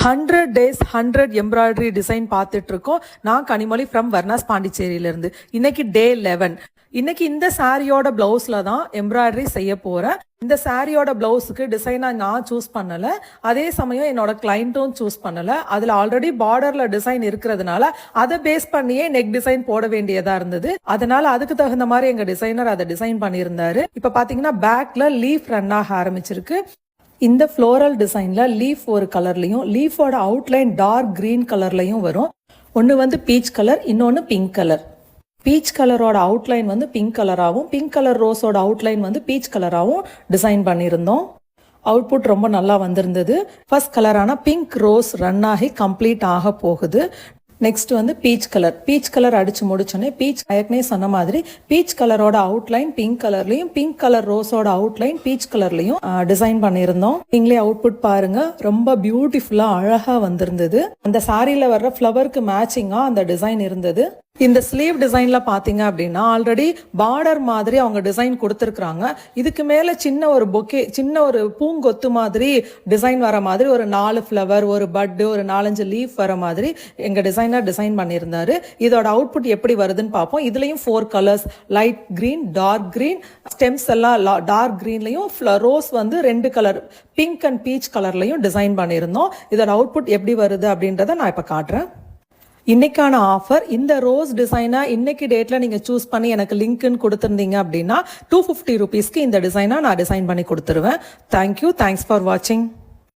100 days 100 embroidery design பார்த்துட்டு இருக்கோம். நான் கனிமொழி ஃப்ரம் வர்ணாஸ் பாண்டிச்சேரியிலிருந்து. இன்னைக்கு டே 11. இன்னைக்கு இந்த சாரியோட பிளவுஸ்ல தான் எம்ப்ராய்டரி செய்ய போறேன். இந்த சாரியோட பிளவுஸுக்கு டிசைனா நான் சூஸ் பண்ணல, அதே சமயம் என்னோட கிளைண்ட்டும் சூஸ் பண்ணல. அதுல ஆல்ரெடி பார்டர்ல டிசைன் இருக்கிறதுனால அதை பேஸ் பண்ணியே நெக் டிசைன் போட வேண்டியதா இருந்தது. அதனால அதுக்கு தகுந்த மாதிரி எங்க டிசைனர் அதை டிசைன் பண்ணியிருந்தாரு. இப்ப பாத்தீங்கன்னா பேக்ல லீஃப் ரன் ஆக ஆரம்பிச்சிருக்கு. இந்த ஃப்ளோரல் டிசைன்ல லீஃப் ஒரு கலர்லயும் லீஃபோட அவுட்லைன் டார்க் கிரீன் கலர்லயும் வரும். ஒன்னு வந்து பீச் கலர், இன்னொன்னு பிங்க் கலர். பீச் கலரோட அவுட்லைன் வந்து பிங்க் கலராகவும் பிங்க் கலர் ரோஸோட அவுட்லைன் வந்து பீச் கலராகவும் டிசைன் பண்ணியிருந்தோம். அவுட்புட் ரொம்ப நல்லா வந்திருந்தது. ஃபர்ஸ்ட் கலரான பிங்க் ரோஸ் ரன் ஆகி கம்ப்ளீட் ஆக போகுது. நெக்ஸ்ட் வந்து பீச் கலர். பீச் கலர் அடிச்சு முடிச்சோன்னே பீச் ஏற்கனவே சொன்ன மாதிரி பீச் கலரோட அவுட்லைன் பிங்க் கலர்லயும் பிங்க் கலர் ரோஸோட அவுட்லைன் பீச் கலர்லயும் டிசைன் பண்ணியிருந்தோம். நீங்களே அவுட்புட் பாருங்க, ரொம்ப பியூட்டிஃபுல்லா அழகா வந்திருந்தது. அந்த சாரியில வர்ற ஃப்ளவருக்கு மேட்சிங்கா அந்த டிசைன் இருந்தது. இந்த ஸ்லீவ் டிசைன்ல பாத்தீங்க அப்படின்னா ஆல்ரெடி பார்டர் மாதிரி அவங்க டிசைன் கொடுத்துருக்காங்க. இதுக்கு மேல சின்ன ஒரு பொக்கே, சின்ன ஒரு பூங்கொத்து மாதிரி டிசைன் வர மாதிரி ஒரு 4 ஃப்ளவர், ஒரு பட், ஒரு 4-5 லீஃப் வர மாதிரி எங்க டிசைனர் டிசைன் பண்ணியிருந்தாரு. இதோட அவுட்புட் எப்படி வருதுன்னு பார்ப்போம். இதுலயும் 4 colours, light green, dark green, stems எல்லாம் டார்க் கிரீன்லயும், ரோஸ் வந்து 2 கலர் பிங்க் அண்ட் பீச் கலர்லயும் டிசைன் பண்ணியிருந்தோம். இதோட அவுட்புட் எப்படி வருது அப்படின்றத நான் இப்ப காட்டுறேன். இன்னைக்கான ஆஃபர், இந்த ரோஸ் டிசைனா இன்னைக்கு டேட்ல நீங்க சூஸ் பண்ணி எனக்கு லிங்க்னு கொடுத்துருந்தீங்க அப்படின்னா 250 rupeesக்கு இந்த டிசைனா நான் டிசைன் பண்ணி கொடுத்துருவேன். தேங்க்யூ, தேங்க்ஸ் ஃபார் வாட்சிங்.